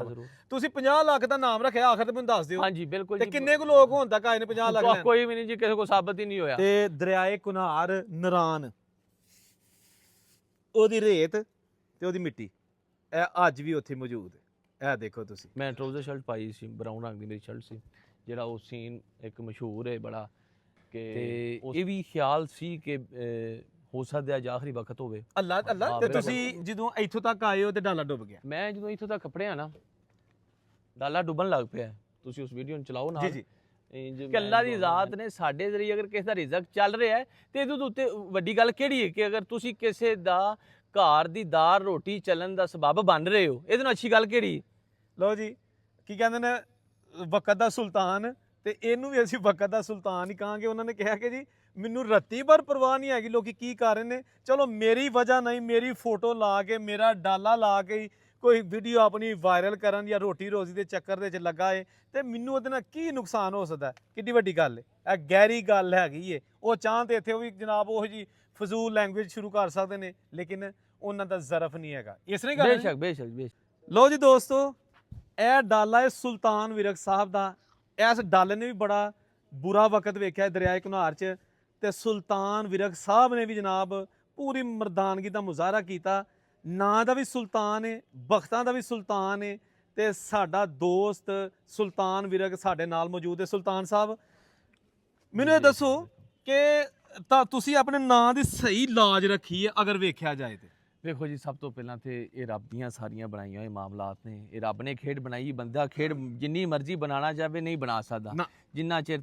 ਜ਼ਰੂਰ। ਤੁਸੀਂ 50 ਲੱਖ ਦਾ ਨਾਮ ਰੱਖਿਆ, ਆਖਰ ਤੇ ਮੈਨੂੰ ਦੱਸ ਦਿਓ। ਹਾਂਜੀ ਬਿਲਕੁਲ ਤੇ ਜੀ। ਕਿੰਨੇ ਕੁ ਲੋਕ ਹੋਣ ਤੱਕ ਆਏ ਨੇ 50 ਲੱਖ ਲੈਣ? ਕੋਈ ਵੀ ਨਹੀਂ ਜੀ, ਕਿਸੇ ਕੋ ਸਾਬਤ ਹੀ ਨਹੀਂ ਹੋਇਆ। ਤੇ ਦਰਿਆਏ ਕੁਨਾਰ ਨਰਾਨ, ਉਹਦੀ ਰੇਤ ਤੇ ਉਹਦੀ ਮਿੱਟੀ ਇਹ ਅੱਜ ਵੀ ਉੱਥੇ ਮੌਜੂਦ ਹੈ। ਇਹ ਦੇਖੋ ਤੁਸੀਂ। ਮੈਂ ਟਰਾਊਜ਼ਰ ਸ਼ਰਟ ਪਾਈ ਸੀ, ਬਰਾਊਨ ਰੰਗ ਦੀ ਮੇਰੀ ਸ਼ਰਟ ਸੀ, ਜਿਹੜਾ ਉਹ ਸੀਨ ਇੱਕ ਮਸ਼ਹੂਰ ਹੈ ਬੜਾ, ਕਿ ਇਹ ਵੀ ਖਿਆਲ ਸੀ ਕਿ ਹੋ ਸਕਦਾ ਅੱਜ ਆਖਰੀ ਵਕਤ ਹੋਵੇ। ਅੱਲਾ ਅੱਲਾ। ਤੇ ਤੁਸੀਂ ਜਦੋਂ ਇੱਥੋਂ ਤੱਕ ਆਏ ਹੋ ਤੇ ਡਾਲਾ ਡੁੱਬ ਗਿਆ? ਮੈਂ ਜਦੋਂ ਇੱਥੋਂ ਤੱਕ ਕੱਪੜਿਆ ਨਾ, ਡਾਲਾ ਡੁੱਬਣ ਲੱਗ ਪਿਆ। ਤੁਸੀਂ ਉਸ ਵੀਡੀਓ ਨੂੰ ਚਲਾਓ ਨਾਲ। ਜੀ ਜੀ। ਕਿ ਅੱਲਾ ਦੀ ਜ਼ਾਤ ਨੇ ਸਾਡੇ ਜ਼ਰੀਏ ਅਗਰ ਕਿਸੇ ਦਾ ਰਿਜ਼ਕ ਚੱਲ ਰਿਹਾ ਹੈ ਤੇ ਇਹਦੇ ਉੱਤੇ ਵੱਡੀ ਗੱਲ ਕਿਹੜੀ ਹੈ ਕਿ ਅਗਰ ਤੁਸੀਂ ਕਿਸੇ ਦਾ ਘਰ ਦੀ ਦਾਲ ਰੋਟੀ ਚੱਲਣ ਦਾ ਸਬਬ ਬਣ ਰਹੇ ਹੋ, ਇਹਦੇ ਨਾਲ ਅੱਛੀ ਗੱਲ ਕਿਹੜੀ? ਲਓ ਜੀ, ਕੀ ਕਹਿੰਦੇ ਨੇ, ਵਕਤ ਦਾ ਸੁਲਤਾਨ, ਤੇ ਇਹਨੂੰ ਵੀ ਅਸੀਂ ਵਕਤ ਦਾ ਸੁਲਤਾਨ ਹੀ ਕਹਾਂਗੇ। ਉਹਨਾਂ ਨੇ ਕਿਹਾ ਕਿ ਜੀ ਮੈਨੂੰ ਰੱਤੀ ਭਰ ਪਰਵਾਹ ਨਹੀਂ ਹੈਗੀ ਲੋਕੀ ਕੀ ਕਰ ਰਹੇ ਨੇ, ਚਲੋ ਮੇਰੀ ਵਜ੍ਹਾ ਨਹੀਂ, ਮੇਰੀ ਫੋਟੋ ਲਾ ਕੇ, ਮੇਰਾ ਡਾਲਾ ਲਾ ਕੇ ਕੋਈ ਵੀਡੀਓ ਆਪਣੀ ਵਾਇਰਲ ਕਰਨ ਜਾਂ ਰੋਟੀ ਰੋਜ਼ੀ ਦੇ ਚੱਕਰ ਦੇ ਵਿੱਚ ਲੱਗਾ ਏ, ਤੇ ਮੈਨੂੰ ਉਹਦੇ ਨਾਲ ਕੀ ਨੁਕਸਾਨ ਹੋ ਸਕਦਾ? ਕਿੱਡੀ ਵੱਡੀ ਗੱਲ ਹੈ, ਇਹ ਗਹਿਰੀ ਗੱਲ ਹੈਗੀ ਏ। ਉਹ ਚਾਹੁੰਦੇ ਇੱਥੇ ਉਹ ਵੀ ਜਨਾਬ ਉਹ ਜੀ ਫਜ਼ੂਲ ਲੈਂਗੁਏਜ ਸ਼ੁਰੂ ਕਰ ਸਕਦੇ ਨੇ, ਲੇਕਿਨ ਉਹਨਾਂ ਦਾ ਜ਼ਰਫ ਨਹੀਂ ਹੈਗਾ। ਇਸ ਨੇ ਗੱਲ ਬੇਸ਼ੱਕ ਬੇਸ਼ੱਕ ਬੇਸ਼ੱਕ। ਲਓ ਜੀ ਦੋਸਤੋ, ਇਹ ਡਾਲਾ ਹੈ ਸੁਲਤਾਨ ਵਿਰਕ ਸਾਹਿਬ ਦਾ। ਇਸ ਡਾਲੇ ਨੇ ਵੀ ਬੜਾ ਬੁਰਾ ਵਕਤ ਵੇਖਿਆ ਦਰਿਆਏ ਕੁਨਾਰ 'ਚ, ਤੇ ਸੁਲਤਾਨ ਵਿਰਕ ਸਾਹਿਬ ਨੇ ਵੀ ਜਨਾਬ ਪੂਰੀ ਮਰਦਾਨਗੀ ਦਾ ਮੁਜ਼ਾਹਰਾ ਕੀਤਾ। ਨਾਂ ਦਾ ਵੀ ਸੁਲਤਾਨ ਹੈ, ਬਖਤਾਂ ਦਾ ਵੀ ਸੁਲਤਾਨ ਹੈ, ਤੇ ਸਾਡਾ ਦੋਸਤ ਸੁਲਤਾਨ ਵਿਰਕ ਸਾਡੇ ਨਾਲ ਮੌਜੂਦ ਹੈ। ਸੁਲਤਾਨ ਸਾਹਿਬ, ਮੈਨੂੰ ਇਹ ਦੱਸੋ ਕਿ ਤਾਂ ਤੁਸੀਂ ਆਪਣੇ ਨਾਂ ਦੀ ਸਹੀ ਲਾਜ ਰੱਖੀ ਹੈ ਅਗਰ ਵੇਖਿਆ ਜਾਏ ਤੇ? ਵੇਖੋ ਜੀ, ਸਭ ਤੋਂ ਪਹਿਲਾਂ ਤੇ ਇਹ ਰੱਬ ਦੀਆਂ ਸਾਰੀਆਂ ਬਣਾਈਆਂ ਹੋਏ ਮਾਮਲਾਤ ਨੇ। ਇਹ ਰੱਬ ਨੇ ਖੇਡ ਬਣਾਈ, ਬੰਦਾ ਖੇਡ ਜਿੰਨੀ ਮਰਜ਼ੀ ਬਣਾਉਣਾ ਚਾਹੇ ਨਹੀਂ ਬਣਾ ਸਕਦਾ, ਜਿੰਨਾ ਚਿਰ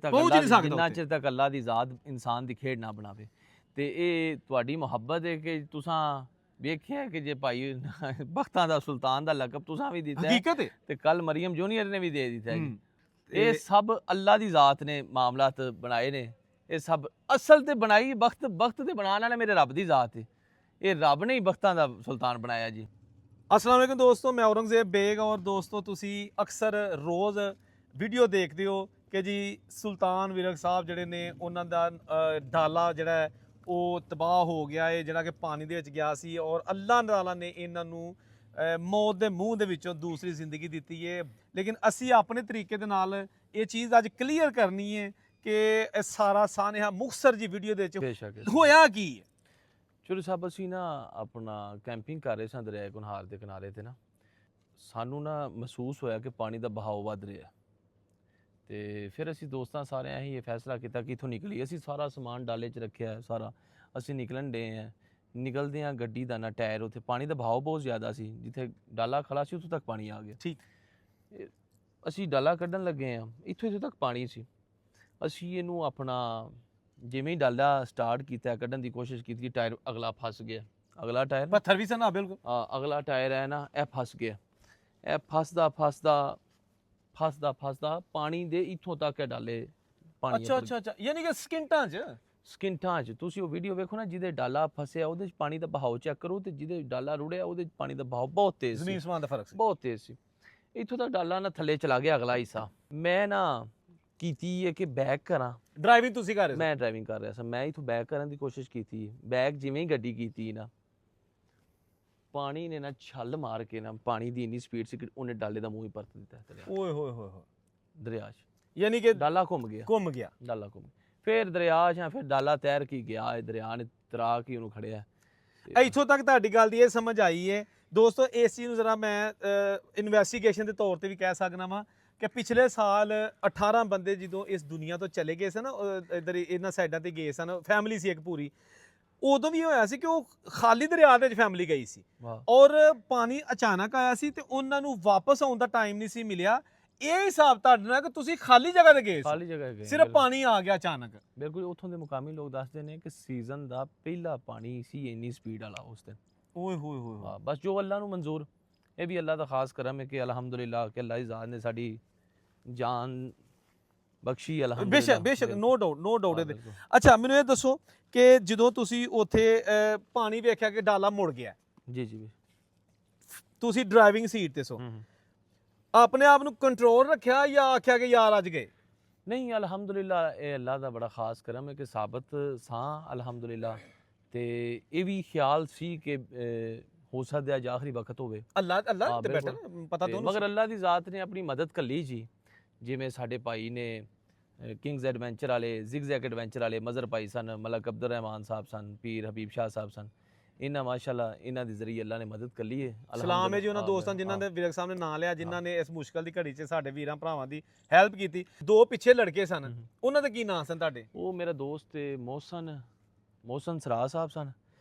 ਤੱਕ ਅੱਲਾ ਦੀ ਜ਼ਾਤ ਇਨਸਾਨ ਦੀ ਖੇਡ ਨਾ ਬਣਾਵੇ। ਤੇ ਇਹ ਤੁਹਾਡੀ ਮੁਹੱਬਤ ਹੈ ਕਿ ਤੁਸੀਂ ਵੇਖਿਆ ਕਿ ਜੇ ਭਾਈ ਬਖਤਾਂ ਦਾ ਸੁਲਤਾਨ ਦਾ ਲਕਬ ਤੁਸੀਂ ਵੀ ਦਿੱਤਾ ਹਕੀਕਤ ਹੈ, ਤੇ ਕੱਲ ਮਰੀਮ ਜੂਨੀਅਰ ਨੇ ਵੀ ਦੇ ਦਿੱਤਾ ਜੀ। ਇਹ ਸਭ ਅੱਲਾ ਦੀ ਜ਼ਾਤ ਨੇ ਮਾਮਲਾਤ ਬਣਾਏ ਨੇ। ਇਹ ਸਭ ਅਸਲ ਤੇ ਬਣਾਈ ਬਖਤ ਤੇ ਬਣਾਉਣ ਵਾਲਾ ਮੇਰੇ ਰੱਬ ਦੀ ਜ਼ਾਤ ਹੈ। ਇਹ ਰੱਬ ਨੇ ਹੀ ਬਖਤਾਂ ਦਾ ਸੁਲਤਾਨ ਬਣਾਇਆ ਜੀ। अस्सलाम वालेकुम दोस्तों, मैं औरंगज़ेब बेग। और दोस्तों तुसी अक्सर रोज़ वीडियो देखते हो कि जी सुल्तान विरक साहब जिहड़े ने उन्हां दा डाला जिहड़ा है ਉਹ ਤਬਾਹ ਹੋ ਗਿਆ ਹੈ, ਜਿਹੜਾ ਕਿ ਪਾਣੀ ਦੇ ਵਿੱਚ ਗਿਆ ਸੀ, ਔਰ ਅੱਲਾਹ ਤਾਲਾ ਨੇ ਇਹਨਾਂ ਨੂੰ ਮੌਤ ਦੇ ਮੂੰਹ ਦੇ ਵਿੱਚੋਂ ਦੂਸਰੀ ਜ਼ਿੰਦਗੀ ਦਿੱਤੀ ਹੈ। ਲੇਕਿਨ ਅਸੀਂ ਆਪਣੇ ਤਰੀਕੇ ਦੇ ਨਾਲ ਇਹ ਚੀਜ਼ ਅੱਜ ਕਲੀਅਰ ਕਰਨੀ ਹੈ ਕਿ ਇਹ ਸਾਰਾ ਸਾਨਹਾ ਮੁਖਤਸਰ ਜੀ ਵੀਡੀਓ ਦੇ ਵਿੱਚ ਹੋਇਆ ਕੀ ਹੈ। ਚਲੋ ਸਾਹਿਬ, ਅਸੀਂ ਨਾ ਆਪਣਾ ਕੈਂਪਿੰਗ ਕਰ ਰਹੇ ਸਾਂ ਦਰਿਆ ਕੁਨਹਾਰ ਦੇ ਕਿਨਾਰੇ ਤੇ ਨਾ, ਸਾਨੂੰ ਨਾ ਮਹਿਸੂਸ ਹੋਇਆ ਕਿ ਪਾਣੀ ਦਾ ਬਹਾਓ ਵੱਧ ਰਿਹਾ। ਤੇ ਫਿਰ ਅਸੀਂ ਦੋਸਤਾਂ ਸਾਰਿਆਂ ਹੀ ਇਹ ਫੈਸਲਾ ਕੀਤਾ ਕਿ ਇੱਥੋਂ ਨਿਕਲੀਏ। ਅਸੀਂ ਸਾਰਾ ਸਮਾਨ ਡਾਲੇ 'ਚ ਰੱਖਿਆ ਸਾਰਾ, ਅਸੀਂ ਨਿਕਲਣ ਡੇ ਹਾਂ। ਨਿਕਲਦੇ ਹਾਂ, ਗੱਡੀ ਦਾ ਨਾ ਟਾਇਰ, ਉੱਥੇ ਪਾਣੀ ਦਾ ਬਹਾਓ ਬਹੁਤ ਜ਼ਿਆਦਾ ਸੀ, ਜਿੱਥੇ ਡਾਲਾ ਖੜਾ ਸੀ ਉੱਥੋਂ ਤੱਕ ਪਾਣੀ ਆ ਗਿਆ। ਠੀਕ, ਅਸੀਂ ਡਾਲਾ ਕੱਢਣ ਲੱਗੇ ਹਾਂ, ਇੱਥੋਂ ਤੱਕ ਪਾਣੀ ਸੀ। ਅਸੀਂ ਇਹਨੂੰ ਆਪਣਾ ਜਿਵੇਂ ਹੀ ਡਾਲਾ ਸਟਾਰਟ ਕੀਤਾ, ਕੱਢਣ ਦੀ ਕੋਸ਼ਿਸ਼ ਕੀਤੀ, ਟਾਇਰ ਅਗਲਾ ਫਸ ਗਿਆ। ਅਗਲਾ ਟਾਇਰ ਪੱਥਰ ਵੀ ਸਨ, ਬਿਲਕੁਲ ਅਗਲਾ ਟਾਇਰ ਹੈ ਨਾ, ਇਹ ਫਸ ਗਿਆ। ਇਹ ਫਸਦਾ ਪਾਣੀ ਦੇ ਇੱਥੋਂ ਤੱਕ ਹੈ ਡਾਲੇ ਪਾਣੀ। ਅੱਛਾ, ਯਾਨੀ ਕਿ ਸਕਿੰਟਾਂ 'ਚ ਤੁਸੀਂ ਉਹ ਵੀਡੀਓ ਵੇਖੋ ਨਾ, ਜਿਹਦੇ ਡਾਲਾ ਫਸਿਆ ਉਹਦੇ 'ਚ ਪਾਣੀ ਦਾ ਬਹਾਓ ਚੈੱਕ ਕਰੋ, ਤੇ ਜਿਹਦੇ ਡਾਲਾ ਰੁੜਿਆ ਉਹਦੇ 'ਚ ਪਾਣੀ ਦਾ ਬਹਾਓ ਬਹੁਤ ਤੇਜ਼ ਸੀ, ਜ਼ਮੀਨ ਅਸਮਾਨ ਦਾ ਫਰਕ ਸੀ, ਬਹੁਤ ਤੇਜ਼ ਸੀ। ਇੱਥੋਂ ਤੱਕ ਡਾਲਾ ਨਾ ਥੱਲੇ ਚਲਾ ਗਿਆ ਅਗਲਾ ਹਿੱਸਾ। ਮੈਂ ਨਾ ਕੀਤੀ ਹੈ ਕਿ ਬੈਕ ਕਰਾਂ। ਡਰਾਈਵਿੰਗ ਤੁਸੀਂ ਕਰ ਰਹੇ ਸੀ? ਮੈਂ ਡਰਾਈਵਿੰਗ ਕਰ ਰਿਹਾ ਸੀ। ਮੈਂ ਇੱਥੋਂ ਬੈਕ ਕਰਨ ਦੀ ਕੋਸ਼ਿਸ਼ ਕੀਤੀ, ਬੈਕ ਜਿਵੇਂ ਹੀ ਗੱਡੀ ਕੀਤੀ ਨਾ, ਪਾਣੀ ਨੇ ਨਾ ਛੱਲ ਮਾਰ ਕੇ ਨਾ, ਪਾਣੀ ਦੀ ਇੰਨੀ ਸਪੀਡ ਸੀ ਕਿ ਉਹਨੇ ਡਾਲੇ ਦਾ ਮੂੰਹ ਹੀ ਪਰਤ ਦਿੱਤਾ ਓਏ ਹੋਏ ਹੋਏ ਦਰਿਆ 'ਚ। ਯਾਨੀ ਕਿ ਡਾਲਾ ਘੁੰਮ ਗਿਆ ਡਾਲਾ ਘੁੰਮ। ਫਿਰ ਦਰਿਆ 'ਚ ਫਿਰ ਡਾਲਾ ਤੈਰ ਕੇ ਗਿਆ, ਦਰਿਆ ਨੇ ਤਰਾ ਕੇ ਉਹਨੂੰ ਖੜਿਆ। ਇੱਥੋਂ ਤੱਕ ਤੁਹਾਡੀ ਗੱਲ ਦੀ ਇਹ ਸਮਝ ਆਈ ਹੈ ਦੋਸਤੋ। ਇਸ ਚੀਜ਼ ਨੂੰ ਜ਼ਰਾ ਮੈਂ ਇਨਵੈਸਟੀਗੇਸ਼ਨ ਦੇ ਤੌਰ ਤੇ ਵੀ ਕਹਿ ਸਕਦਾ ਵਾਂ ਕਿ ਪਿਛਲੇ ਸਾਲ 18 ਬੰਦੇ ਜਦੋਂ ਇਸ ਦੁਨੀਆ ਤੋਂ ਚਲੇ ਗਏ ਸਨ, ਇੱਧਰ ਇਹਨਾਂ ਸਾਈਡਾਂ ਤੇ ਗਏ ਸਨ, ਫੈਮਿਲੀ ਸੀ ਇੱਕ ਪੂਰੀ, ਉਦੋਂ ਵੀ ਹੋਇਆ ਸੀ ਕਿ ਉਹ ਖਾਲੀ ਦਰਿਆ ਦੇ ਵਿੱਚ ਫੈਮਿਲੀ ਗਈ ਸੀ, ਔਰ ਪਾਣੀ ਅਚਾਨਕ ਆਇਆ ਸੀ ਤੇ ਉਹਨਾਂ ਨੂੰ ਵਾਪਸ ਆਉਣ ਦਾ ਟਾਈਮ ਨਹੀਂ ਸੀ ਮਿਲਿਆ। ਇਹ ਹਿਸਾਬ ਤੁਹਾਡੇ ਨਾਲ ਕਿ ਤੁਸੀਂ ਖਾਲੀ ਜਗ੍ਹਾ ਤੇ ਗਏ, ਖਾਲੀ ਜਗ੍ਹਾ ਗਏ, ਸਿਰਫ ਪਾਣੀ ਆ ਗਿਆ ਅਚਾਨਕ। ਬਿਲਕੁਲ, ਉੱਥੋਂ ਦੇ ਮੁਕਾਮੀ ਲੋਕ ਦੱਸਦੇ ਨੇ ਕਿ ਸੀਜ਼ਨ ਦਾ ਪਹਿਲਾ ਪਾਣੀ ਸੀ ਇੰਨੀ ਸਪੀਡ ਵਾਲਾ ਉਸ ਦਿਨ। ਓਏ ਹੋਏ ਹੋਏ, ਹਾਂ, ਬਸ ਜੋ ਅੱਲਾ ਨੂੰ ਮਨਜ਼ੂਰ। ਇਹ ਵੀ ਅੱਲਾ ਦਾ ਖਾਸ ਕਰਮ ਹੈ ਕਿ ਅਲਹਮਦੁਲਿਲਾ ਕਿ ਅੱਲਾ ਦੀ ਜ਼ਾਤ ਨੇ ਸਾਡੀ ਜਾਨ ਬਖਸ਼ੀ। ਬੇਸ਼ੱਕ ਬੇਸ਼ੱਕ, ਨੋ ਡਾਊਟ ਇਹਦੇ। ਅੱਛਾ, ਮੈਨੂੰ ਇਹ ਦੱਸੋ ਕਿ ਜਦੋਂ ਤੁਸੀਂ ਉੱਥੇ ਪਾਣੀ ਵੇਖਿਆ ਕਿ ਡਾਲਾ ਮੁੜ ਗਿਆ, ਜੀ, ਤੁਸੀਂ ਡਰਾਈਵਿੰਗ ਸੀਟ ਤੇ ਸੋ, ਆਪਣੇ ਆਪ ਨੂੰ ਕੰਟਰੋਲ ਰੱਖਿਆ ਜਾਂ ਆਖਿਆ ਕਿ ਯਾਰ ਅੱਜ ਗਏ? ਨਹੀਂ, ਅਲਹਮਦੁਲਿਲਾ ਇਹ ਅੱਲਾ ਦਾ ਬੜਾ ਖਾਸ ਕਰਮ ਹੈ ਕਿ ਸਾਬਤ ਸਾਂ ਅਲਹਮਦੁਲਿਲਾ। ਤੇ ਇਹ ਵੀ ਖਿਆਲ ਸੀ ਕਿ ਹੋ ਸਕਦਾ ਅੱਜ ਆਖਰੀ ਵਕਤ ਹੋਵੇ। ਅੱਲਾ ਅੱਲਾ ਹਾਂ, ਤੇ ਬੈਠਾ ਬਿਲਕੁਲ। ਨਾ, ਪਤਾ ਤੇ ਦੋਨੋਂ ਮਗਰ ਅੱਲਾ ਦੀ ਜ਼ਾਤ ਨੇ ਆਪਣੀ ਮਦਦ ਕੱਲੀ ਜੀ। ਜਿਵੇਂ ਸਾਡੇ ਭਾਈ ਨੇ ਕਿੰਗਸ ਐਡਵੈਂਚਰ ਵਾਲੇ, ਜ਼ਿਗਜ਼ੈਗ ਐਡਵੈਂਚਰ ਵਾਲੇ ਮਜ਼ਰ ਭਾਈ ਸਨ, ਮਲਕ ਅਬਦੁਰ ਰਹਿਮਾਨ ਸਾਹਿਬ ਸਨ, ਪੀਰ ਹਬੀਬ ਸ਼ਾਹ ਸਾਹਿਬ ਸਨ। ਇਹਨਾਂ ਮਾਸ਼ਾਅੱਲਾ ਇਹਨਾਂ ਦੇ ਜ਼ਰੀਏ ਅੱਲਾ ਨੇ ਮਦਦ ਕੱਲੀ ਹੈ। ਸਲਾਮ ਹੈ ਜੀ ਉਹਨਾਂ ਦੋਸਤਾਂ ਜਿਨ੍ਹਾਂ ਦੇ ਵੀਰ ਸਾਹਿਬ ਨੇ ਨਾਂ ਲਿਆ, ਜਿਨ੍ਹਾਂ ਨੇ ਇਸ ਮੁਸ਼ਕਲ ਦੀ ਘੜੀ 'ਚ ਸਾਡੇ ਵੀਰਾਂ ਭਰਾਵਾਂ ਦੀ ਹੈਲਪ ਕੀਤੀ। ਦੋ ਪਿੱਛੇ ਲੜਕੇ ਸਨ, ਉਹਨਾਂ ਦੇ ਕੀ ਨਾਂ ਸਨ ਤੁਹਾਡੇ? ਉਹ ਮੇਰਾ ਦੋਸਤ ਤੇ ਮੋਹਸਨ ਸਰਾ ਸਾਹਿਬ ਸਨ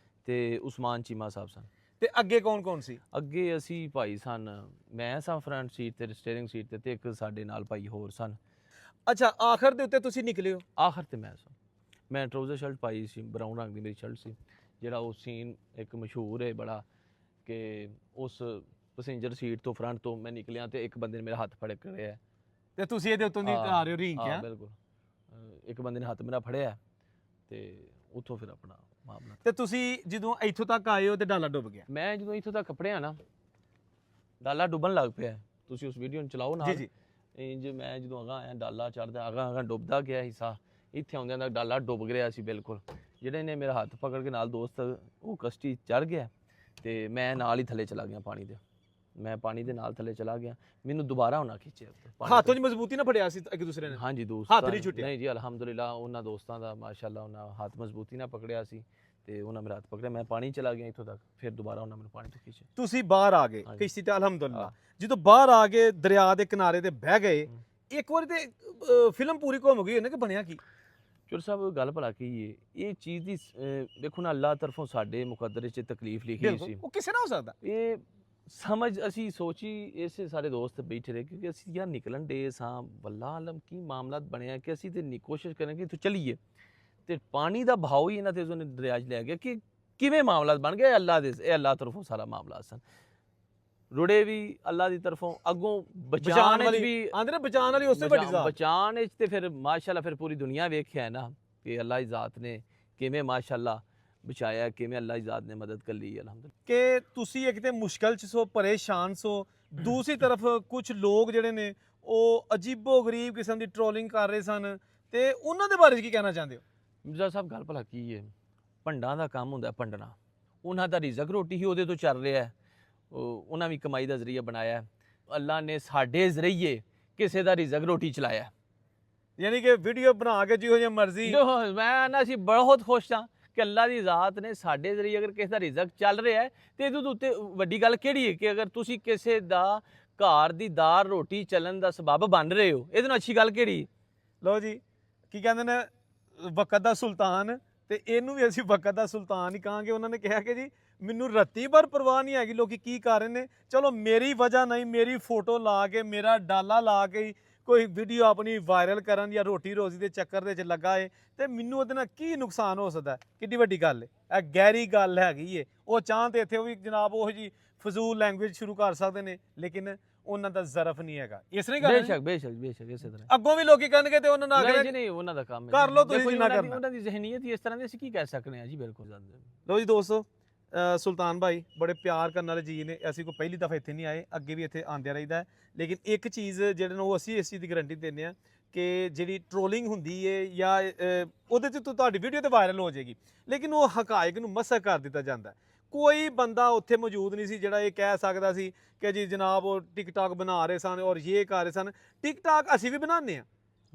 ਤੇ ਉਸਮਾਨ ਚੀਮਾ ਸਾਹਿਬ ਸਨ। ਤੇ ਅੱਗੇ ਕੌਣ ਕੌਣ ਸੀ? ਅੱਗੇ ਅਸੀਂ ਭਾਈ ਸਨ, ਮੈਂ ਸਾਂ ਫਰੰਟ ਸੀਟ ਤੇ ਸਟੀਅਰਿੰਗ ਸੀਟ ਤੇ ਇੱਕ ਸਾਡੇ ਨਾਲ ਭਾਈ ਹੋਰ ਸਨ। ਅੱਛਾ, ਆਖਰ ਦੇ ਉੱਤੇ ਤੁਸੀਂ ਨਿਕਲੇ ਹੋ? ਆਖਰ ਤੇ ਮੈਂ ਸਾਂ। ਮੈਂ ਟਰਾਊਜ਼ਰ ਸ਼ਰਟ ਪਾਈ ਸੀ, ਬਰਾਊਨ ਰੰਗ ਦੀ ਮੇਰੀ ਸ਼ਰਟ ਸੀ। ਜਿਹੜਾ ਉਹ ਸੀਨ ਇੱਕ ਮਸ਼ਹੂਰ ਹੈ ਬੜਾ ਕਿ ਉਸ ਪੈਸੇਂਜਰ ਸੀਟ ਤੋਂ ਫਰੰਟ ਤੋਂ ਮੈਂ ਨਿਕਲਿਆ ਤੇ ਇੱਕ ਬੰਦੇ ਨੇ ਮੇਰਾ ਹੱਥ ਫੜ ਕੇ ਰਿਹਾ ਤੇ ਤੁਸੀਂ ਇਹਦੇ ਉੱਤੋਂ ਦੀ ਆ ਰਹੇ ਹੋ ਰੀਂਗ ਹਾਂ ਕਿਆ? ਬਿਲਕੁਲ। ਇੱਕ ਬੰਦੇ ਨੇ ਹੱਥ ਮੇਰਾ ਫੜਿਆ ਤੇ ਉੱਥੋਂ ਫਿਰ ਆਪਣਾ ਮਾਮਲਾ। ਤੇ ਤੁਸੀਂ ਜਦੋਂ ਇੱਥੋਂ ਤੱਕ ਆਏ ਹੋ ਤੇ ਡਾਲਾ ਡੁੱਬ ਗਿਆ? ਮੈਂ ਜਦੋਂ ਇੱਥੋਂ ਤੱਕ ਕੱਪੜਿਆ ਨਾ, ਡਾਲਾ ਡੁੱਬਣ ਲੱਗ ਪਿਆ। ਤੁਸੀਂ ਉਸ ਵੀਡੀਓ ਨੂੰ ਚਲਾਓ ਨਾਲ। ਜੀ। ਇੰਜ ਮੈਂ ਜਦੋਂ ਅਗਾਂਹ ਆਇਆ ਡਾਲਾ ਚੜ੍ਹਦਾ ਅਗਾਂਹ ਡੁੱਬਦਾ ਗਿਆ ਹਿੱਸਾ। ਇੱਥੇ ਆਉਂਦਿਆਂ ਦਾ ਡਾਲਾ ਡੁੱਬ ਗਿਆ ਸੀ ਬਿਲਕੁਲ। ਜਿਹੜੇ ਨੇ ਮੇਰਾ ਹੱਥ ਪਕੜ ਕੇ ਨਾਲ ਦੋਸਤ, ਉਹ ਕਸ਼ਤੀ ਚੜ੍ਹ ਗਿਆ ਤੇ ਮੈਂ ਨਾਲ ਹੀ ਥੱਲੇ ਚਲਾ ਗਿਆ ਪਾਣੀ ਦੇ। ਮੈਂ ਪਾਣੀ ਦੇ ਨਾਲ ਥੱਲੇ ਚਲਾ ਗਿਆ। ਮੈਨੂੰ ਦੁਬਾਰਾ ਉਹਨਾਂ ਖਿੱਚਿਆ ਹੱਥੋਂ ਦੀ ਮਜ਼ਬੂਤੀ ਨਾ ਫੜਿਆ ਸੀ ਇੱਕ ਦੂਸਰੇ ਨੇ? ਹਾਂਜੀ ਦੋਸਤ ਹੱਥ ਨਹੀਂ ਛੁੱਟਿਆ? ਨਹੀਂ ਜੀ, ਅਲਹਮਦੁਲਿਲਾ ਉਹਨਾਂ ਦੋਸਤਾਂ ਦਾ ਮਾਸ਼ਾਅੱਲਾ ਉਹਨਾਂ ਹੱਥ ਮਜ਼ਬੂਤੀ ਨਾਲ ਪਕੜਿਆ ਸੀ ਤੇ ਉਹਨਾਂ ਮੇਰਾ ਹੱਥ ਪਕੜਿਆ। ਮੈਂ ਪਾਣੀ ਚਲਾ ਗਿਆ ਇੱਥੋਂ ਤੱਕ, ਫਿਰ ਦੁਬਾਰਾ ਉਹਨਾਂ ਮੈਨੂੰ ਪਾਣੀ ਤੋਂ ਖਿੱਚਿਆ। ਤੁਸੀਂ ਬਾਹਰ ਆ ਗਏ ਹਾਂਜੀ। ਕਿਸ਼ਤੀ ਤੇ ਅਲਹਮਦੁਲਿਲਾ। ਜਦੋਂ ਬਾਹਰ ਆ ਕੇ ਦਰਿਆ ਦੇ ਕਿਨਾਰੇ ਤੇ ਬਹਿ ਗਏ, ਇੱਕ ਵਾਰੀ ਤੇ ਫਿਲਮ ਪੂਰੀ ਘੁੰਮ ਗਈ ਉਹਨੇ ਕਿ ਬਣਿਆ ਕੀ? ਚੁਰ ਸਾਹਿਬ ਗੱਲ ਭਲਾ ਕੀ ਹੈ, ਇਹ ਚੀਜ਼ ਦੀ ਦੇਖੋ ਨਾ ਅੱਲਾਹ ਤਰਫੋਂ ਸਾਡੇ ਮੁਕੱਦਰ 'ਚ ਤਕਲੀਫ ਲਿਖੀ ਹੋਈ ਸੀ। ਉਹ ਕਿਸੇ ਨਾਲ ਹੋ ਸਕਦਾ ਇਹ ਸਮਝ ਅਸੀਂ ਸੋਚੀ ਇਸੇ ਸਾਰੇ ਦੋਸਤ ਬੈਠੇ ਰਹੇ ਕਿਉਂਕਿ ਅਸੀਂ ਯਾਰ ਨਿਕਲਣ ਡੇ ਸਾਂ। ਵੱਲਾ ਆਲਮ ਕੀ ਮਾਮਲਾ ਬਣਿਆ ਕਿ ਅਸੀਂ ਤੇ ਕੋਸ਼ਿਸ਼ ਕਰਾਂਗੇ ਇੱਥੋਂ ਚੱਲੀਏ ਤੇ ਪਾਣੀ ਦਾ ਬਹਾਓ ਹੀ ਇਹਨਾਂ ਤੇ ਉਹਨੇ ਦਰਿਆ 'ਚ ਲੈ ਗਿਆ ਕਿ ਕਿਵੇਂ ਮਾਮਲਾ ਬਣ ਗਿਆ। ਅੱਲਾਹ ਦੇ, ਇਹ ਅੱਲਾਹ ਤਰਫੋਂ ਸਾਰਾ ਮਾਮਲਾ ਸਨ। ਰੁੜੇ ਵੀ ਅੱਲਾਹ ਦੀ ਤਰਫੋਂ, ਅੱਗੋਂ ਬਚਾਉਣ ਵਿੱਚ ਵੀ ਆਂਦੇ ਨੇ ਬਚਾਉਣ ਵਾਲੀ ਉਸੇ ਵੱਡੀ ਜ਼ਾਤ। ਬਚਾਉਣ ਵਿੱਚ ਤੇ ਫਿਰ ਮਾਸ਼ਾਅੱਲਾ ਫਿਰ ਪੂਰੀ ਦੁਨੀਆ ਵੇਖਿਆ ਨਾ ਕਿ ਅੱਲਾਹ ਦੀ ਜ਼ਾਤ ਨੇ ਕਿਵੇਂ ਮਾਸ਼ਾਅੱਲਾ ਬਚਾਇਆ, ਕਿਵੇਂ ਅੱਲਾਹ ਦੀ ਜ਼ਾਤ ਨੇ ਮਦਦ ਕਰ ਲਈ ਅਲਹਮਦੁਲਿਲਾ। ਕਿ ਤੁਸੀਂ ਇੱਕ ਤੇ ਮੁਸ਼ਕਲ 'ਚ ਸੋ, ਪਰੇਸ਼ਾਨ ਸੋ, ਦੂਸਰੀ ਤਰਫ ਕੁਝ ਲੋਕ ਜਿਹੜੇ ਨੇ ਉਹ ਅਜੀਬੋ ਗਰੀਬ ਕਿਸਮ ਦੀ ਟ੍ਰੋਲਿੰਗ ਕਰ ਰਹੇ ਸਨ, ਤੇ ਉਹਨਾਂ ਦੇ ਬਾਰੇ ਕੀ ਕਹਿਣਾ ਚਾਹੁੰਦੇ ਹੋ? ਮਿਰਜ਼ਾ ਸਾਹਿਬ ਗੱਲ ਭਲਾ ਕੀ ਹੈ, ਭੰਡਾਂ ਦਾ ਕੰਮ ਹੁੰਦਾ ਭੰਡਣਾ। ਉਹਨਾਂ ਦਾ ਰਿਜ਼ਕ ਰੋਟੀ ਹੀ ਉਹਦੇ ਤੋਂ ਚੱਲ ਰਿਹਾ। ਉਹਨਾਂ ਵੀ ਕਮਾਈ ਦਾ ਜ਼ਰੀਆ ਬਣਾਇਆ। ਅੱਲਾਹ ਨੇ ਸਾਡੇ ਜ਼ਰੀਏ ਕਿਸੇ ਦਾ ਰਿਜ਼ਕ ਰੋਟੀ ਚਲਾਇਆ। ਯਾਨੀ ਕਿ ਵੀਡੀਓ ਬਣਾ ਕੇ ਜਿਹੋ ਜਿਹੀ ਮਰਜ਼ੀ। ਮੈਂ ਨਾ ਅਸੀਂ ਬਹੁਤ ਖੁਸ਼ ਹਾਂ ਕਿ ਅੱਲਾਹ ਦੀ ਜ਼ਾਤ ਨੇ ਸਾਡੇ ਜ਼ਰੀਏ ਅਗਰ ਕਿਸੇ ਦਾ ਰਿਜ਼ਕ ਚੱਲ ਰਿਹਾ ਹੈ ਤੇ ਇਹਦੇ ਉੱਤੇ ਵੱਡੀ ਗੱਲ ਕਿਹੜੀ ਹੈ ਕਿ ਅਗਰ ਤੁਸੀਂ ਕਿਸੇ ਦਾ ਘਰ ਦੀ ਦਾਲ ਰੋਟੀ ਚੱਲਣ ਦਾ ਸਬਬ ਬਣ ਰਹੇ ਹੋ, ਇਹਦੇ ਨਾਲ ਅੱਛੀ ਗੱਲ ਕਿਹੜੀ? ਲਓ ਜੀ, ਕੀ ਕਹਿੰਦੇ ਨੇ, ਵਕਤ ਦਾ ਸੁਲਤਾਨ, ਤੇ ਇਹਨੂੰ ਵੀ ਅਸੀਂ ਵਕਤ ਦਾ ਸੁਲਤਾਨ ਹੀ ਕਹਾਂਗੇ। ਉਹਨਾਂ ਨੇ ਕਿਹਾ ਕਿ ਜੀ ਮੈਨੂੰ ਰੱਤੀ ਭਰ ਪਰਵਾਹ ਨਹੀਂ ਹੈਗੀ ਲੋਕੀ ਕੀ ਕਰ ਰਹੇ ਨੇ, ਚਲੋ ਮੇਰੀ ਵਜ੍ਹਾ ਨਹੀਂ, ਮੇਰੀ ਫੋਟੋ ਲਾ ਕੇ, ਮੇਰਾ ਡਾਲਾ ਲਾ ਕੇ ਕੋਈ ਵੀਡੀਓ ਆਪਣੀ ਵਾਇਰਲ ਕਰਨ ਜਾਂ ਰੋਟੀ ਰੋਜ਼ੀ ਦੇ ਚੱਕਰ ਦੇ ਵਿੱਚ ਲੱਗਾ ਏ ਤੇ ਮੈਨੂੰ ਉਹਦੇ ਨਾਲ ਕੀ ਨੁਕਸਾਨ ਹੋ ਸਕਦਾ? ਕਿੱਡੀ ਵੱਡੀ ਗੱਲ ਏ, ਇਹ ਗਹਿਰੀ ਗੱਲ ਹੈਗੀ ਏ। ਉਹ ਚਾਹ ਤੇ ਇੱਥੇ ਉਹ ਵੀ ਜਨਾਬ ਉਹ ਜੀ ਫਜ਼ੂਲ ਲੈਂਗੁਏਜ ਸ਼ੁਰੂ ਕਰ ਸਕਦੇ ਨੇ, ਲੇਕਿਨ ਉਹਨਾਂ ਦਾ ਜ਼ਰਫ ਨਹੀਂ ਹੈਗਾ। ਇਸ ਨੇ ਗੱਲ ਬੇਸ਼ੱਕ ਇਸੇ ਤਰ੍ਹਾਂ ਅੱਗੋਂ ਵੀ ਲੋਕੀ ਕਹਿਣਗੇ ਤੇ ਉਹਨਾਂ ਨਾਲ ਨਹੀਂ ਨਹੀਂ ਉਹਨਾਂ ਦਾ ਕੰਮ ਕਰ ਲਓ ਤੁਸੀਂ ਜਿੰਨਾ ਕਰਨਾ। ਉਹਨਾਂ ਦੀ ਜ਼ਿਹਨੀਅਤ ਹੀ ਇਸ ਤਰ੍ਹਾਂ ਦੀ, ਅਸੀਂ ਕੀ ਕਹਿ ਸਕਦੇ ਹਾਂ ਜੀ। ਬਿਲਕੁਲ। ਲਓ ਜੀ ਦੋਸਤੋ, ਸੁਲਤਾਨ ਭਾਈ ਬੜੇ ਪਿਆਰ ਕਰਨ ਵਾਲੇ ਜੀ ਨੇ। ਅਸੀਂ ਕੋਈ ਪਹਿਲੀ ਦਫਾ ਇੱਥੇ ਨਹੀਂ ਆਏ, ਅੱਗੇ ਵੀ ਇੱਥੇ ਆਉਂਦਿਆਂ ਰਹੀਦਾ ਹੈ, ਲੇਕਿਨ ਇੱਕ ਚੀਜ਼ ਜਿਹੜੇ ਨੂੰ ਅਸੀਂ ਇਸ ਚੀਜ਼ ਦੀ ਗਾਰੰਟੀ ਦਿੰਦੇ ਹਾਂ ਕਿ ਜਿਹੜੀ ਟ੍ਰੋਲਿੰਗ ਹੁੰਦੀ ਹੈ ਜਾਂ ਉਹਦੇ 'ਚ ਤੁਹਾਡੀ ਵੀਡੀਓ ਤੇ ਵਾਇਰਲ ਹੋ ਜਾਏਗੀ, ਲੇਕਿਨ ਉਹ ਹਕਾਇਕ ਨੂੰ ਮਸਕ ਕਰ ਦਿੱਤਾ ਜਾਂਦਾ ਹੈ। ਕੋਈ ਬੰਦਾ ਉੱਥੇ ਮੌਜੂਦ ਨਹੀਂ ਸੀ ਜਿਹੜਾ ਇਹ ਕਹਿ ਸਕਦਾ ਸੀ ਕਿ ਜੀ ਜਨਾਬ ਉਹ ਟਿਕਟਾਕ ਬਣਾ ਰਹੇ ਸਨ ਔਰ ਇਹ ਕਰ ਰਹੇ ਸਨ। ਟਿਕਟਾਕ ਅਸੀਂ ਵੀ ਬਣਾਉਂਦੇ ਹਾਂ,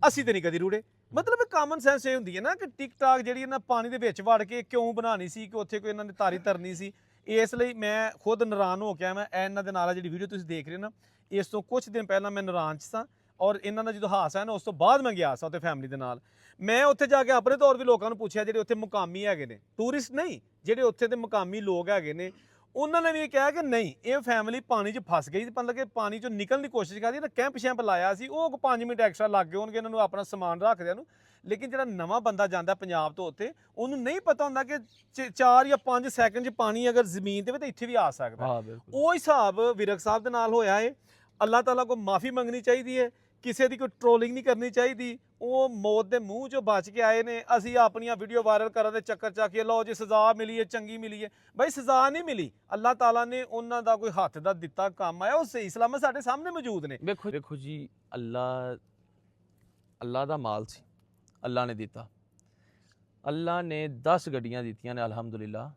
ਅਸੀਂ ਤੇ ਨਹੀਂ ਕਦੀ ਰੂੜੇ। ਮਤਲਬ ਕਾਮਨ ਸੈਂਸ ਇਹ ਹੁੰਦੀ ਹੈ ਨਾ ਕਿ ਟਿਕਟਾਕ ਜਿਹੜੀ ਇਹਨਾਂ ਪਾਣੀ ਦੇ ਵਿੱਚ ਵੜ ਕੇ ਕਿਉਂ ਬਣਾਉਣੀ ਸੀ, ਕਿ ਉੱਥੇ ਕੋਈ ਇਹਨਾਂ ਨੇ ਤਾਰੀ ਤਰਨੀ ਸੀ। ਇਸ ਲਈ ਮੈਂ ਖੁਦ ਨਰਾਨ ਹੋ ਕੇ ਆਇਆ। ਮੈਂ ਇਹਨਾਂ ਦੇ ਨਾਲ ਜਿਹੜੀ ਵੀਡੀਓ ਤੁਸੀਂ ਦੇਖ ਰਹੇ ਨਾ, ਇਸ ਤੋਂ ਕੁਝ ਦਿਨ ਪਹਿਲਾਂ ਮੈਂ ਨਰਾਨ 'ਚ ਸਾਂ ਔਰ ਇਹਨਾਂ ਦਾ ਜਦੋਂ ਹਾਦਸਾ ਹੈ ਨਾ ਉਸ ਤੋਂ ਬਾਅਦ ਮੈਂ ਗਿਆ ਸਾਂ ਉੱਥੇ ਫੈਮਿਲੀ ਦੇ ਨਾਲ। ਮੈਂ ਉੱਥੇ ਜਾ ਕੇ ਆਪਣੇ ਤੌਰ ਵੀ ਲੋਕਾਂ ਨੂੰ ਪੁੱਛਿਆ ਜਿਹੜੇ ਉੱਥੇ ਮੁਕਾਮੀ ਹੈਗੇ ਨੇ, ਟੂਰਿਸਟ ਨਹੀਂ, ਜਿਹੜੇ ਉੱਥੇ ਦੇ ਮੁਕਾਮੀ ਲੋਕ ਹੈਗੇ ਨੇ, ਉਹਨਾਂ ਨੇ ਵੀ ਇਹ ਕਿਹਾ ਕਿ ਨਹੀਂ ਇਹ ਫੈਮਿਲੀ ਪਾਣੀ 'ਚ ਫਸ ਗਈ, ਮਤਲਬ ਕਿ ਪਾਣੀ 'ਚੋਂ ਨਿਕਲਣ ਦੀ ਕੋਸ਼ਿਸ਼ ਕਰਦੀ। ਤਾਂ ਕੈਂਪ ਸ਼ੈਂਪ ਲਾਇਆ ਸੀ, ਉਹ 5 ਮਿੰਟ ਐਕਸਟਰਾ ਲੱਗ ਗਏ ਹੋਣਗੇ ਇਹਨਾਂ ਨੂੰ ਆਪਣਾ ਸਮਾਨ ਰੱਖਦਿਆਂ ਨੂੰ। ਲੇਕਿਨ ਜਿਹੜਾ ਨਵਾਂ ਬੰਦਾ ਜਾਂਦਾ ਪੰਜਾਬ ਤੋਂ ਉੱਥੇ, ਉਹਨੂੰ ਨਹੀਂ ਪਤਾ ਹੁੰਦਾ ਕਿ 4 ਜਾਂ 5 ਸੈਕਿੰਡ 'ਚ ਪਾਣੀ ਅਗਰ ਜ਼ਮੀਨ ਤੇ ਵੀ ਤਾਂ ਇੱਥੇ ਵੀ ਆ ਸਕਦਾ। ਉਹ ਹਿਸਾਬ ਵਿਰਕ ਸਾਹਿਬ ਦੇ ਨਾਲ ਹੋਇਆ ਹੈ। ਅੱਲਾਹ ਤਾਲਾ ਕੋਲ ਮਾਫੀ ਮੰਗਣੀ ਚਾਹੀਦੀ ਹੈ, ਕਿਸੇ ਦੀ ਕੋਈ ਟ੍ਰੋਲਿੰਗ ਨਹੀਂ ਕਰਨੀ ਚਾਹੀਦੀ। ਉਹ ਮੌਤ ਦੇ ਮੂੰਹ 'ਚੋਂ ਬਚ ਕੇ ਆਏ ਨੇ। ਅਸੀਂ ਆਪਣੀਆਂ ਵੀਡੀਓ ਵਾਇਰਲ ਕਰਨ ਦੇ ਚੱਕਰ 'ਚ ਆਖੀਏ ਲਓ ਜੀ ਸਜ਼ਾ ਮਿਲੀ ਹੈ, ਚੰਗੀ ਮਿਲੀ ਹੈ। ਬਈ ਸਜ਼ਾ ਨਹੀਂ ਮਿਲੀ, ਅੱਲਾਹ ਤਾਲਾ ਨੇ ਉਹਨਾਂ ਦਾ ਕੋਈ ਹੱਥ ਦਾ ਦਿੱਤਾ ਕੰਮ ਆਇਆ, ਉਹ ਸਹੀ ਸਲਾਮਤ ਸਾਡੇ ਸਾਹਮਣੇ ਮੌਜੂਦ ਨੇ। ਵੇਖੋ ਜੀ, ਅੱਲਾਹ ਦਾ ਮਾਲ ਸੀ, ਅੱਲਾਹ ਨੇ ਦਿੱਤਾ। ਅੱਲਾਹ ਨੇ 10 ਗੱਡੀਆਂ ਦਿੱਤੀਆਂ ਨੇ ਅਲਹਮਦੁਲਿਲਾ,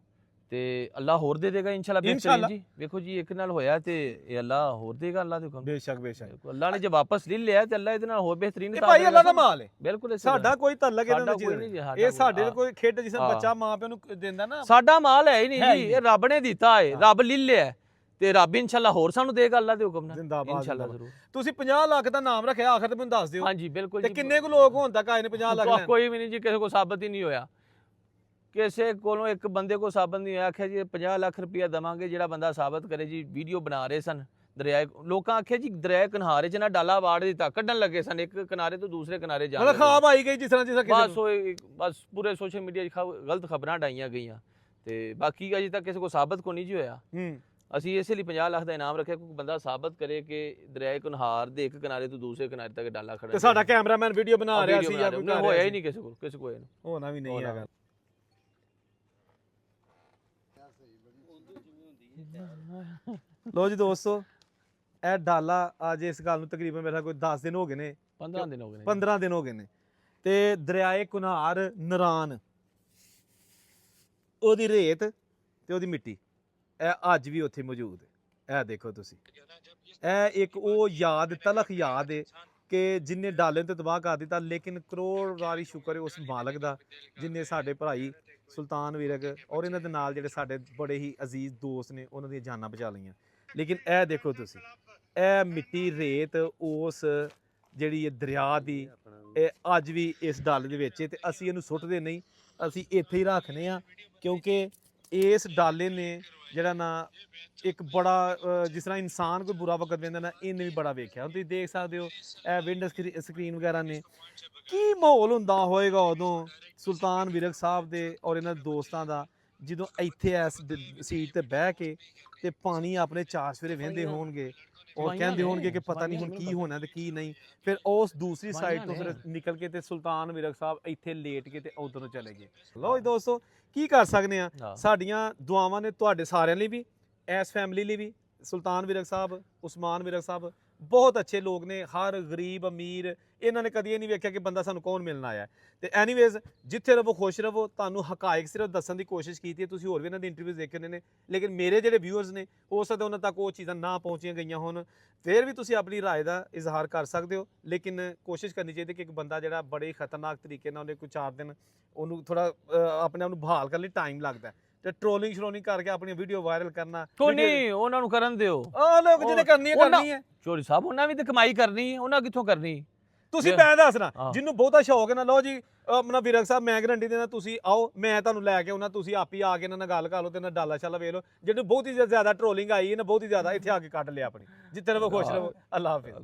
ਤੇ ਅੱਲਾ ਹੋਰ ਦੇ ਦੇਗਾ ਇਨਸ਼ਾਅੱਲਾ ਬੇਹਤਰੀਨ ਇੰਸ਼ਾਅੱਲਾ। ਜੀ। ਵੇਖੋ ਜੀ ਇੱਕ ਨਾਲ ਹੋਇਆ ਤੇ ਇਹ ਅੱਲਾ ਹੋਰ ਦੇਗਾ, ਅੱਲਾ ਦੇ ਹੁਕਮ। ਬੇਸ਼ੱਕ ਬੇਸ਼ੱਕ। ਬਿਲਕੁਲ, ਅੱਲਾ ਨੇ ਜੇ ਵਾਪਸ ਲੈ ਲਿਆ ਤੇ ਅੱਲਾ ਇਹਦੇ ਨਾਲ ਹੋਰ ਬੇਹਤਰੀਨ ਇਹ ਤਾਂ ਭਾਈ ਦੇਗਾ ਅੱਲਾ ਦਾ ਸਾਨੂੰ। ਮਾਲ ਹੈ, ਬਿਲਕੁਲ ਇਸੇ ਸਾਡਾ ਤਰ੍ਹਾਂ। ਕੋਈ ਤਾਲੁਕ ਇਹਨਾਂ ਸਾਡਾ ਨਾਲ ਕੋਈ ਨਹੀਂ ਜੀ, ਸਾਡਾ ਇਹ ਕੋਈ- ਸਾਡੇ ਹਾਂ। ਕੋਈ ਖੇਡ ਜਿਸ ਹਾਂ। ਬੱਚਾ ਮਾਂ ਪਿਓ ਨੂੰ ਦਿੰਦਾ ਨਾ, ਸਾਡਾ ਮਾਲ ਹੈ ਹੀ ਨਹੀਂ ਹੈ ਜੀ, ਹੀ ਇਹ ਰੱਬ ਨੇ ਦਿੱਤਾ ਹੈ, ਹਾਂ। ਰੱਬ ਲੈ ਲਿਆ ਤੇ ਰੱਬ ਇਨਸ਼ਾਅੱਲਾ ਹੋਰ ਸਾਨੂੰ ਦੇਗਾ ਅੱਲਾ ਦੇ ਹੁਕਮ ਨਾਲ। ਜ਼ਿੰਦਾਬਾਦ ਇਨਸ਼ਾਅੱਲਾ ਜ਼ਿੰਦਾਬਾਦ। ਜ਼ਰੂਰ। ਤੁਸੀਂ 50 ਲੱਖ ਦਾ ਨਾਮ ਰੱਖਿਆ, ਆਖਰ ਤੇ ਮੈਨੂੰ ਦੱਸ ਦਿਓ ਹਾਂਜੀ ਬਿਲकुल ਤੇ ਜੀ। ਕਿੰਨੇ ਕੁ ਲੋਕ ਹੋਣ ਤੱਕ ਆਏ ਨੇ 50 ਲੱਖ ਲੈਣ? ਕੋਈ ਵੀ ਨਹੀਂ ਜੀ, ਕਿਸੇ ਕੋ ਸਾਬਤ ਹੀ ਨਹੀਂ ਹੋਇਆ, ਕਿਸੇ ਕੋਲੋਂ ਇੱਕ ਬੰਦੇ ਕੋ ਸਾਬਤ ਨਹੀਂ ਹੋਇਆ। ਆਖਿਆ ਜੀ 50 ਲੱਖ ਰੁਪਇਆ ਦੇਵਾਂਗੇ, ਜਿਹੜਾ ਬੰਦਾ ਸਾਬਤ ਕਰੇ ਜੀ। ਵੀਡੀਓ ਬਣਾ ਰਹੇ ਸਨ ਦਰਿਆ, ਲੋਕਾਂ ਆਖਿਆ ਜੀ ਦਰਿਆ ਕਿਨਾਰੇ 'ਚ ਨਾ ਡਾਲਾ ਵਾੜ ਦਿੱਤਾ, ਕੱਢਣ ਲੱਗੇ ਸਨ ਇੱਕ ਕਿਨਾਰੇ ਤੋਂ ਦੂਸਰੇ ਕਿਨਾਰੇ ਜਾਣ ਮਤਲਬ ਲੱਗੇ। ਖਾਬ ਆਈ ਗਈ ਜਿਸ ਤਰ੍ਹਾਂ ਕਿਸੇ ਬਸ ਨੂੰ। ਉਹ ਬਸ ਪੂਰੇ ਸੋਸ਼ਲ ਮੀਡੀਆ 'ਚ ਗਲਤ ਖਬਰਾਂ ਡਾਈਆਂ ਗਈਆਂ ਤੇ ਬਾਕੀ ਅਜੇ ਤੱਕ ਕਿਸੇ ਕੋ ਸਾਬਤ ਕੋ ਨਹੀਂ ਜੀ ਹੋਇਆ। ਅਸੀਂ ਇਸੇ ਲਈ 50 ਲੱਖ ਦਾ ਇਨਾਮ ਰੱਖਿਆ, ਕੋਈ ਬੰਦਾ ਸਾਬਤ ਕਰੇ ਕਿ ਦਰਿਆ ਕੁਨਹਾਰ ਦੇ ਇੱਕ ਕਿਨਾਰੇ ਤੋਂ ਦੂਸਰੇ ਕਿਨਾਰੇ ਤੱਕ ਡਾਲਾ ਖੜਾ। ਤੇ ਸਾਡਾ ਕੈਮਰਾਮੈਨ ਵੀਡੀਓ ਬਣਾ ਰਿਹਾ ਸੀ ਜਾਂ ਕੋਈ ਕਰ ਹੋਇਆ ਰਿਹਾ ਹੀ ਸੀ? ਨਹੀਂ ਕਿਸੇ ਕੋਲ, ਕਿਸੇ ਕੋਲ ਹੋਣਾ ਵੀ ਨਹੀਂ ਹੈਗਾ। ਲੋ ਜੀ ਦੋਸਤੋ, ਇਹ ਡਾਲਾ ਅੱਜ ਇਸ ਗੱਲ ਨੂੰ ਤਕਰੀਬਨ ਮੇਰਾ ਕੋਈ 10 ਦਿਨ ਹੋ ਗਏ ਨੇ, 15 ਦਿਨ ਹੋ ਗਏ ਨੇ। 15 ਦਿਨ ਹੋ ਗਏ ਨੇ, ਤੇ ਦਰਿਆਏ ਕੁਨਹਾਰ ਨਰਾਨ ਉਹਦੀ ਰੇਤ ਤੇ ਉਹਦੀ ਮਿੱਟੀ ਇਹ ਅੱਜ ਵੀ ਉੱਥੇ ਮੌਜੂਦ ਹੈ। ਇਹ ਦੇਖੋ ਤੁਸੀਂ, ਇਹ ਇੱਕ ਉਹ ਯਾਦ, ਤਲਖ ਯਾਦ ਹੈ ਕਿ ਜਿੰਨੇ ਡਾਲੇ ਤੇ ਤਬਾਹ ਕਰ ਦਿੱਤਾ, ਲੇਕਿਨ ਕਰੋੜ ਵਾਰੀ ਸ਼ੁਕਰ ਹੈ ਉਸ ਮਾਲਕ ਦਾ ਜਿਨੇ ਸਾਡੇ ਭਰਾਈ ਸੁਲਤਾਨ ਵੀਰਕ ਔਰ ਇਹਨਾਂ ਦੇ ਨਾਲ ਜਿਹੜੇ ਸਾਡੇ ਬੜੇ ਹੀ ਅਜ਼ੀਜ਼ ਦੋਸਤ ਨੇ ਉਹਨਾਂ ਦੀਆਂ ਜਾਨਾਂ ਬਚਾ ਲਈਆਂ। ਲੇਕਿਨ ਇਹ ਦੇਖੋ ਤੁਸੀਂ, ਇਹ ਮਿੱਟੀ ਰੇਤ ਉਸ ਜਿਹੜੀ ਇਹ ਦਰਿਆ ਦੀ, ਇਹ ਅੱਜ ਵੀ ਇਸ ਡਾਲੇ ਦੇ ਵਿੱਚ ਹੈ ਤੇ ਅਸੀਂ ਇਹਨੂੰ ਸੁੱਟਦੇ ਨਹੀਂ, ਅਸੀਂ ਇੱਥੇ ਹੀ ਰੱਖਨੇ ਆ, ਕਿਉਂਕਿ ਇਸ ਡਾਲੇ ਨੇ ਜਿਹੜਾ ਨਾ ਇੱਕ ਬੜਾ ਜਿਸ ਤਰ੍ਹਾਂ ਇਨਸਾਨ ਕੋਈ ਬੁਰਾ ਵਕਤ ਵੇਂਦਾ ਨਾ, ਇਹਨੇ ਵੀ ਬੜਾ ਵੇਖਿਆ। ਹੁਣ ਤੁਸੀਂ ਦੇਖ ਸਕਦੇ ਹੋ ਇਹ ਵਿੰਡੋ ਸਕਰੀਨ ਵਗੈਰਾ ਨੇ, ਕੀ ਮਾਹੌਲ ਹੁੰਦਾ ਹੋਏਗਾ ਉਦੋਂ ਸੁਲਤਾਨ ਵੀਰਕ ਸਾਹਿਬ ਦੇ ਔਰ ਇਹਨਾਂ ਦੇ ਦੋਸਤਾਂ ਦਾ, ਜਦੋਂ ਇੱਥੇ ਇਸ ਸੀਟ ਤੇ ਬਹਿ ਕੇ ਤੇ ਪਾਣੀ ਆਪਣੇ ਚਾਰ ਸਵੇਰੇ ਵਹਿੰਦੇ ਹੋਣਗੇ ਔਰ ਕਹਿੰਦੇ ਹੋਣਗੇ ਕਿ ਪਤਾ ਨਹੀਂ ਹੁਣ ਕੀ ਹੋਣਾ ਤੇ ਕੀ ਨਹੀਂ। ਫਿਰ ਉਸ ਦੂਸਰੀ ਸਾਈਡ ਤੋਂ ਫਿਰ ਨਿਕਲ ਕੇ ਤੇ ਸੁਲਤਾਨ ਵੀਰਕ ਸਾਹਿਬ ਇੱਥੇ ਲੇਟ ਕੇ ਤੇ ਉਧਰ ਨੂੰ ਚਲੇ ਗਏ। ਲੋ ਜੀ ਦੋਸਤੋ, ਕੀ ਕਰ ਸਕਦੇ ਆ, ਸਾਡੀਆਂ ਦੁਆਵਾਂ ਨੇ ਤੁਹਾਡੇ ਸਾਰਿਆਂ ਲਈ ਵੀ, ਇਸ ਫੈਮਿਲੀ ਲਈ ਵੀ। ਸੁਲਤਾਨ ਵੀਰਕ ਸਾਹਿਬ, ਉਸਮਾਨ ਵੀਰਕ ਸਾਹਿਬ ਬਹੁਤ ਅੱਛੇ ਲੋਕ ਨੇ, ਹਰ ਗਰੀਬ ਅਮੀਰ ਇਹਨਾਂ ਨੇ ਕਦੀ ਇਹ ਨਹੀਂ ਵੇਖਿਆ ਕਿ ਬੰਦਾ ਸਾਨੂੰ ਕੌਣ ਮਿਲਣ ਆਇਆ। ਤੇ ਐਨੀਵੇਜ਼, ਜਿੱਥੇ ਰਹੋ ਖੁਸ਼ ਰਹੋ। ਤੁਹਾਨੂੰ ਹਕਾਇਕ ਸਿਰਫ ਦੱਸਣ ਦੀ ਕੋਸ਼ਿਸ਼ ਕੀਤੀ ਹੈ, ਤੁਸੀਂ ਹੋਰ ਵੀ ਇਹਨਾਂ ਦੇ ਇੰਟਰਵਿਊਜ਼ ਦੇਖੇ ਨੇ, ਲੇਕਿਨ ਮੇਰੇ ਜਿਹੜੇ ਵਿਊਅਰਸ ਨੇ ਹੋ ਸਕਦਾ ਉਹਨਾਂ ਤੱਕ ਉਹ ਚੀਜ਼ਾਂ ਨਾ ਪਹੁੰਚੀਆਂ ਗਈਆਂ ਹੋਣ। ਫਿਰ ਵੀ ਤੁਸੀਂ ਆਪਣੀ ਰਾਏ ਦਾ ਇਜ਼ਹਾਰ ਕਰ ਸਕਦੇ ਹੋ, ਲੇਕਿਨ ਕੋਸ਼ਿਸ਼ ਕਰਨੀ ਚਾਹੀਦੀ ਕਿ ਇੱਕ ਬੰਦਾ ਜਿਹੜਾ ਬੜੇ ਖਤਰਨਾਕ ਤਰੀਕੇ ਨਾਲ ਉਹਨੇ ਕੋਈ 4 ਦਿਨ ਉਹਨੂੰ ਥੋੜਾ ਆਪਣੇ ਆਪ ਨੂੰ ਬਹਾਲ ਕਰਨ ਲਈ ਟਾਈਮ ਲੱਗਦਾ ਤੇ ਟ੍ਰੋਲਿੰਗ ਸ਼ਰੋਲਿੰਗ ਕਰਕੇ ਆਪਣੀ ਵੀਡੀਓ ਵਾਇਰਲ ਕਰਨਾ, ਕੋਈ ਨਹੀਂ, ਉਹਨਾਂ ਨੂੰ ਕਰਨ ਦਿਓ। ਆਹ ਲੋਕ ਜਿਹਨੇ ਕਰਨੀ ਹੈ ਕਰਨੀ ਹੈ। ਚੋਰੀ ਸਾਹਿਬ ਉਹਨਾਂ ਵੀ ਤੇ ਕਮਾਈ ਕਰਨੀ ਹੈ, ਉਹਨਾਂ ਕਿੱਥੋਂ ਕਰਨੀ? ਤੁਸੀਂ ਮੈਂ ਦੱਸਣਾ, ਜਿਹਨੂੰ ਬਹੁਤਾ ਸ਼ੌਕ ਹੈ ਨਾ, ਲਓ ਜੀ ਆਪਣਾ ਵੀਰਕ ਸਾਹਿਬ ਮੈਂ ਗਰੰਟੀ ਦੇਣਾ, ਤੁਸੀਂ ਆਓ, ਮੈਂ ਤੁਹਾਨੂੰ ਲੈ ਕੇ ਆਉਣਾ, ਤੁਸੀਂ ਆਪ ਹੀ ਆ ਕੇ ਇਹਨਾਂ ਨਾਲ ਗੱਲ ਕਰ ਲਓ ਤੇ ਇਹਨਾਂ ਡਾਲਾ ਸ਼ਾਲਾ ਵੇਖ ਲਓ। ਜਿਹਨੂੰ ਬਹੁਤ ਹੀ ਜ਼ਿਆਦਾ ਟ੍ਰੋਲਿੰਗ ਆਈ ਹੈ ਨਾ, ਬਹੁਤ ਹੀ ਜ਼ਿਆਦਾ, ਇੱਥੇ ਆ ਕੇ ਕੱਢ ਲਿਆ ਆਪਣੀ। ਜਿੱਥੇ ਰਹੋ ਖੁਸ਼ ਰਹੋ। ਅੱਲਾਹ ਹਾਫਿਜ਼।